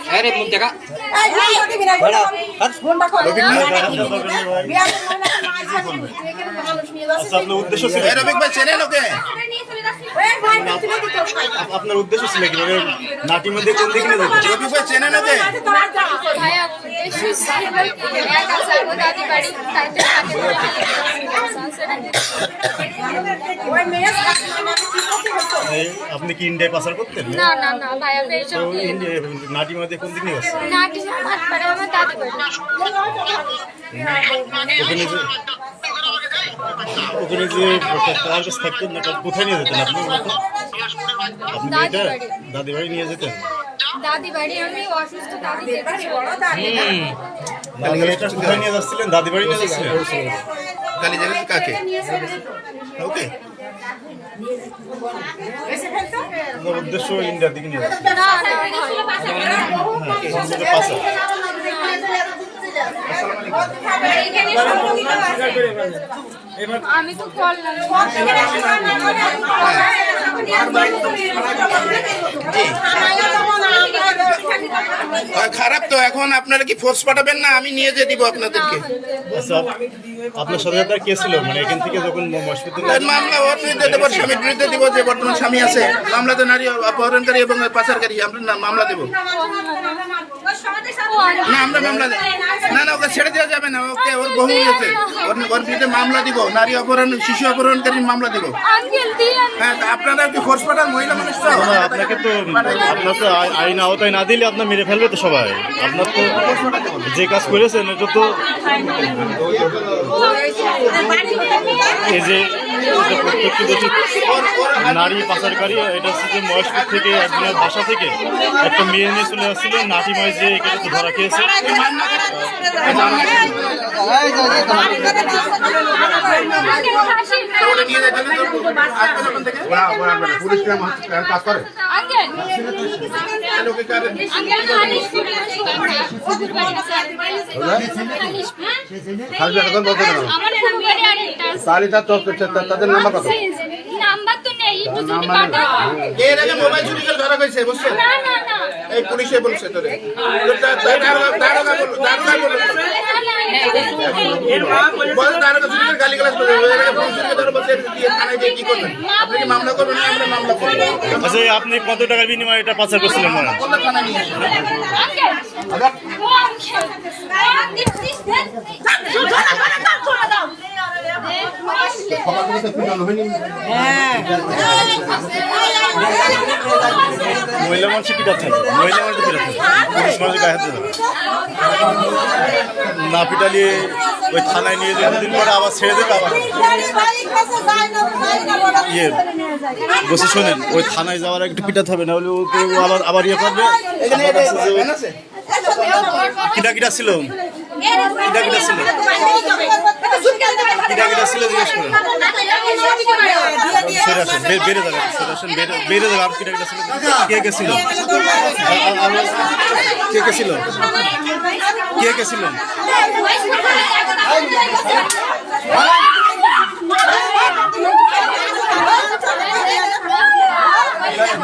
अरे मुख देखा আপনার উদ্দেশ্য ছিল কি নাটির মধ্যে কোন দিকে নিয়ে যেতে রফিক ভাই চেনেন ওকে আপনি কি ইন্ডিয়ায় পাচার করতেন? না না না ভাই আমি এইসব নাটির মধ্যে কোন দিকে নিয়ে যাচ্ছেন? নাটি হাত পারে আমার দাদি বাড়ি ওখানে যে তার কাছে থাকতেন না কোথায় নিয়ে যেতেন আপনি? আপনি এটা দাদি বাড়ি নিয়ে যেতেন? দাদি বাড়ি আমি অসুস্থ দাদি এটা কোথায় নিয়ে যাচ্ছিলেন? দাদি বাড়ি নিয়ে যাচ্ছিলেন? গালি জানেন কাকে? ওকে উদ্দেশ্য ইন্ডিয়ার দিকে নিয়ে যাচ্ছেন আমি তো করলাম খারাপ তো এখন আপনারা কি ফোর্স পাঠাবেন না আমি নিয়ে যেয়ে দিব আপনাদেরকে? আচ্ছা আপনার সাথে তার কে ছিল মানে এখান থেকে যখন মামলা ওর বিরুদ্ধে দেবো স্বামীর বিরুদ্ধে দিব যে বর্তমান স্বামী আছে মামলাতে নারী অপহরণকারী এবং পাচারকারী আমরা মামলা দেবো না আমরা মামলা না না ওকে ছেড়ে দেওয়া যাবে না ওকে ওর বহু আছে ওর বিরুদ্ধে মামলা দিব নারী অপহরণ শিশু অপহরণকারী মামলা দিব হ্যাঁ আপনারা কি ফোর্স পাঠান মহিলা মানুষ তো আপনাকে তো আপনার তো আইন আওতায় না দিলে আপনার মেরে ফেলবে তো সবাই আপনার তো যে কাজ করেছেন এটা তো এই যে প্রত্যেকটি দেশে নারী পাচারকারী এটা হচ্ছে যে মহেশপুর থেকে একজনের বাসা থেকে একটা মেয়ে নিয়ে চলে আসছিলেন নাটিমায় যে এখানে তো ধরা খেয়েছে তাদের নাম্বার কত? নাম্বার তো নেই একটু যদি পাঠাও এর আগে মোবাইল চুরি করে ধরা হয়েছে বুঝছেন? না না না এই পুলিশে বলছে তোরে মামলা করবেন আমরা মামলা করবো। আচ্ছা আপনি কত টাকার বিনিময়ে এটা পাচার করছিলেন মনে হয়? মহিলা মানুষ পিটাচ্ছেন মহিলা মানুষ পিটাচ্ছেন পুলিশ মানুষ গায়ে হাত দেবে না পিটালিয়ে ওই থানায় নিয়ে যেতে দিন পরে আবার ছেড়ে দেবে আবার ইয়ে বসে শোনেন ওই থানায় যাওয়ার একটু পিটাতে হবে না হলে ও আবার আবার ইয়ে করবে কিটা কিটা ছিল কিটা কিটা ছিল কিটা কিটা ছিল জিজ্ঞেস করেন সরে আসেন বেড়ে যাবে সরে আসেন বেড়ে যাবে আর কিটা কিটা ছিল কে কে ছিল কে কে ছিল কে কে ছিল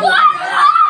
What?